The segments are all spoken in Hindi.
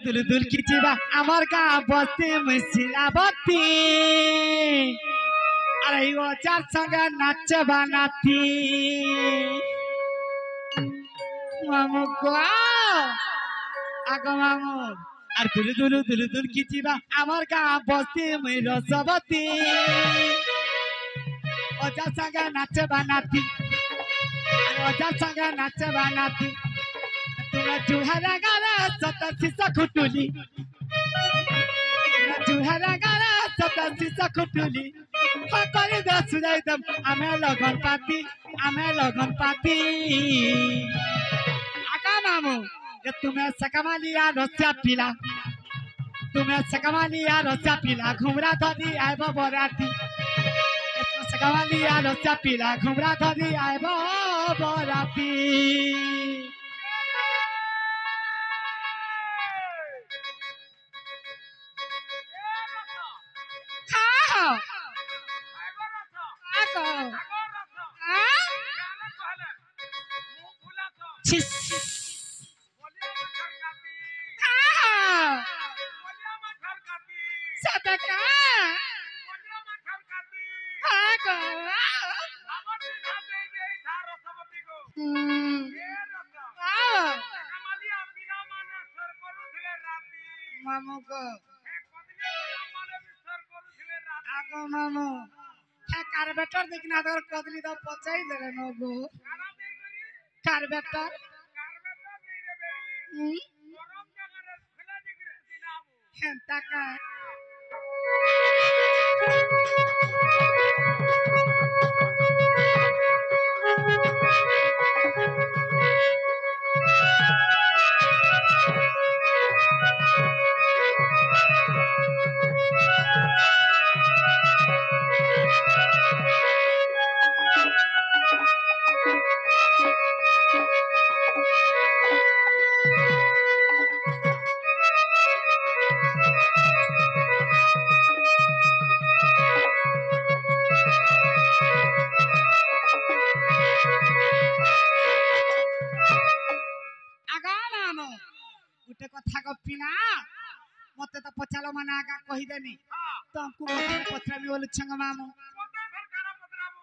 दुल किचिबा আমার গা বসতে মিছিলাবতী আরে ও চার সঙ্গে নাচবা নাতি মামু গো আগো মামু আর দুল কিচিবা আমার গা বসতে মিরসবতী ও চার সঙ্গে নাচবা নাতি ও চার সঙ্গে নাচবা নাতি तुला जुहारा गारा सता सिसा खुटुली जुहारा गारा सता सिसा खुटुली हा करे दस जायदम आमे लगन पाती आका मामू ये तुम्हें सकमालिया रस्या पीला घुमरा धरी आइबो बराती सकमालिया रस्या पीला घुमरा धरी आइबो बराती मामू को आगो मामू कार्बेटर देखना तो कदली तो पचाई दे रे नगो कार्बेटर गरम जगह रे फैला दिगरे दिनाबो हेंता का गुटे कथा गपिना मते तो पचालो मना आगा कहि देनी तो हमको मते पचराबी बोलु छंग मामू मते फिर काना पचराबू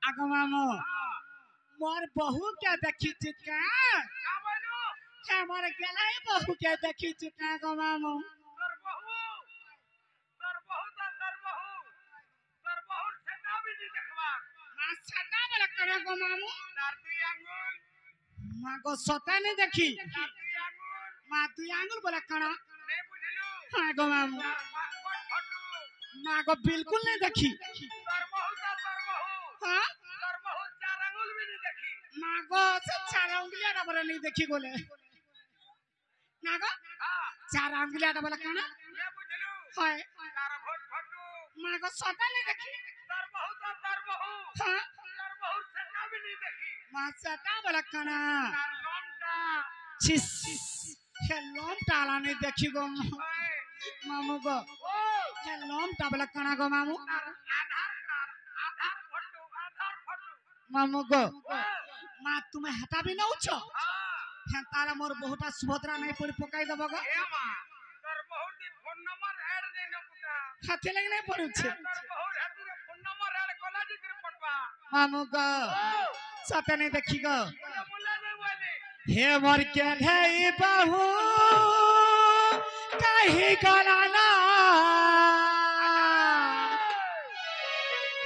आगो मामू मोर बहू के देखि चुका का बोलू हे मोर गेलाई बहू के देखि चुका गो मामू तोर बहू छटा भी नहीं देखबा मां छटा बला करे गो मामू दारती आंगुल मां गो सता नहीं देखी मां तू आंगुल बोला कणा नहीं बुझलू हां गो मामू मां गो बिल्कुल नहीं देखी तोर बहू हां तोर बहू चार आंगुल भी नहीं देखी मां गो चार आंगुलिया ना बोले नहीं देखी बोले ना गो हां चार आंगुलिया ना बोला कणा नहीं बुझलू हाय तार भोट फटू मां गो सता नहीं देखी तोर बहू हां तोर बहू सता भी नहीं देखी मां सता बोला कणा लोमटा छिस हे लोमटा आला नहीं देखी गो मामू गो हे लोमटा बोला कणा गो मामू आधार फोटो मामू गो मां तुम्हें हटा भी न उछो हे तारा मोर बहुटा सुभद्रा नहीं पड़ी पकाई दबो गो हे मां तोर बहुटी फोन नंबर ऐड नहीं न पुता हाथे लग नहीं पड़ू छे तोर बहुत हाथी फोन नंबर ऐड कोला जी कर पटवा मामू गो सते नहीं देखी गो हे मोर के है बहू कहीं गलाना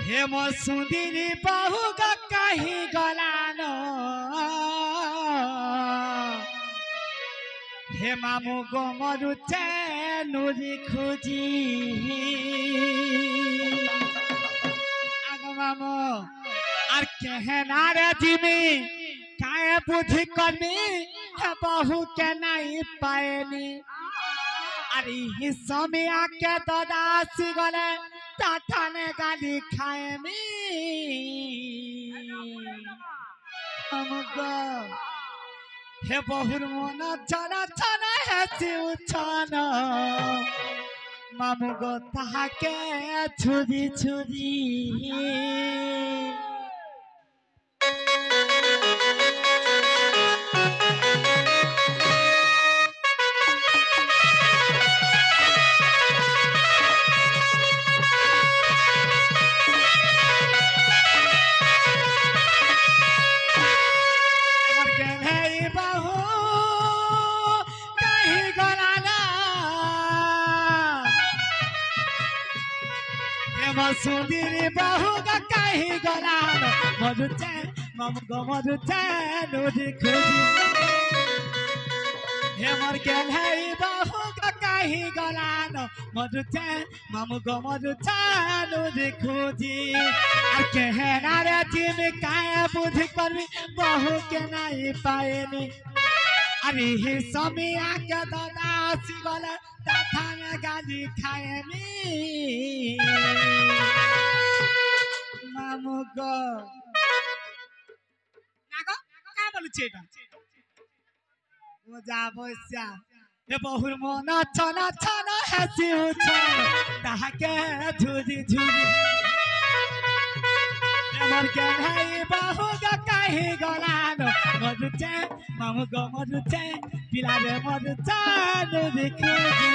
हे मोर सुंदरी बहू का कहीं गलाना हे मामू गो मरु चैनुरी खुजी आगो मामू और कहना रे जिमी काय बुद्धि करनी है बहू के नहीं पाएनी अरे हिस्सा में आके दादासी गले टाटा ने गाली खाए मी हमको हे बहुर मोना चना चना है सिउछाना मामू गो ताके छुरी छुरी আমার সুন্দরী বহু গো কাহি গলান মরুচে মামু গো মরুচে নদী খুঁজি হেমর কেলাই বহু গো কাহি গলান মরুচে মামু গো মরুচে নদী খুঁজি আর কেহেনা রে তুমি কায়ে বুদ্ধি করবি বহু কে নাই পায়নি अरे हे समय आके दादा सिगले ताथाने गाली खाएमी मामू गो नागो का बोलुछे এটা ও যা বইসা এ বহুর মন ছনা ছনা হাসি উঠে তাহাকে ঝুরি ঝুরি আমার কেনাই বহু গো কাহি গলান মরুচে মামু গো মরুচে পিলারে মরুচে নদী খুঁজি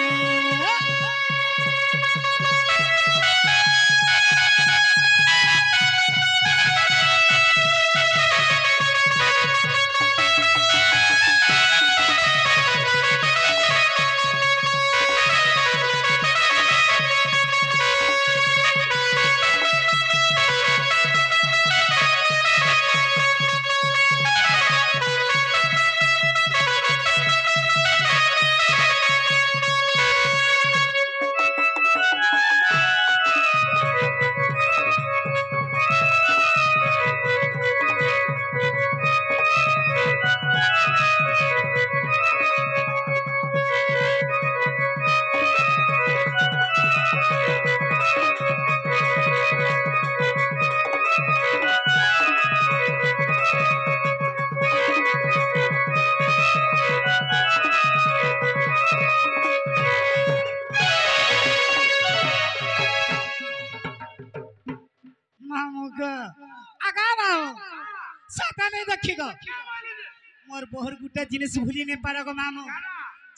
मोर बहुर गुटे जिनिस भूली नहीं पारे गो मामू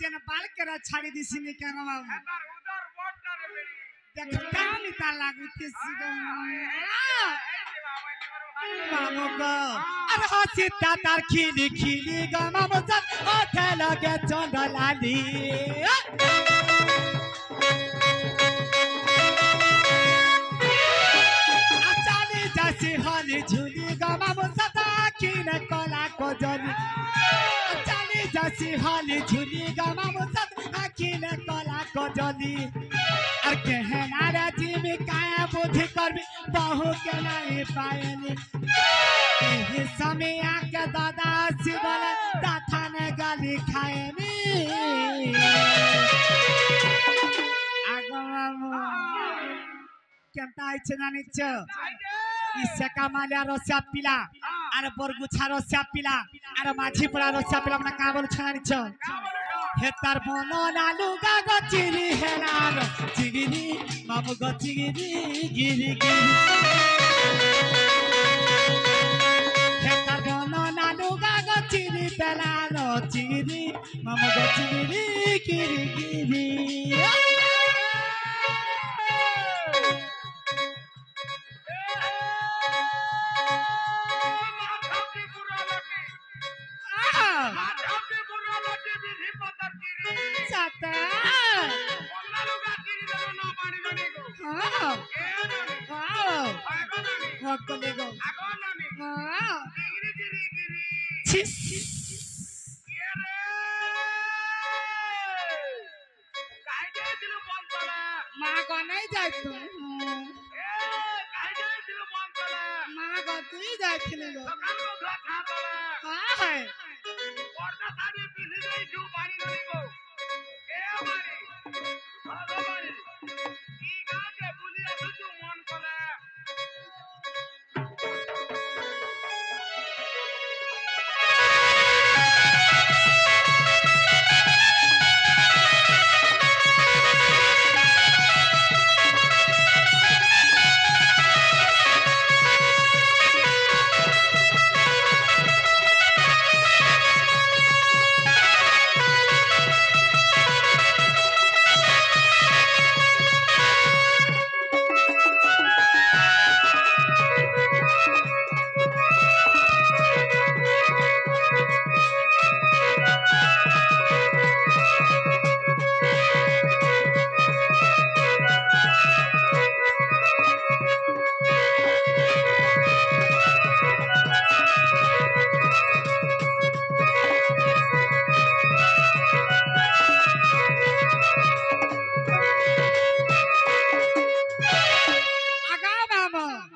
जेन बाल केरा छाड़ी दिसी नहीं के गो मामू देख काम ता लागुते सिगो मामू गो अरे हसी तार खिली खिली गो मामू जन ओठे लगे चंदलाली अचाली जैसी हली झूली गो मामू सदा किने कोला को जली चाली जैसी हाली झूली गमा मुसत आखिने कला को जली और कहना रे जीवी काया बुद्धि करबी बहु के नहीं पायनी एही समय आके दादा सिगले ताथाने गाली खाएनी आगो मामू केनता आइछे नानिच इसेका मालिया रसिया पिला आरे बरगुछा रसिया पिला आरे माझी पड़ा रसिया पिला मना का बोल छानिछ हे तार मन नालु गा ग चिरी हेलान चिगिरी मामू ग चिगिरी गिरी गिरी हे तार मन नालु गा ग चिरी पेलान चिगिरी मामू ग चिगिरी गिरी गिरी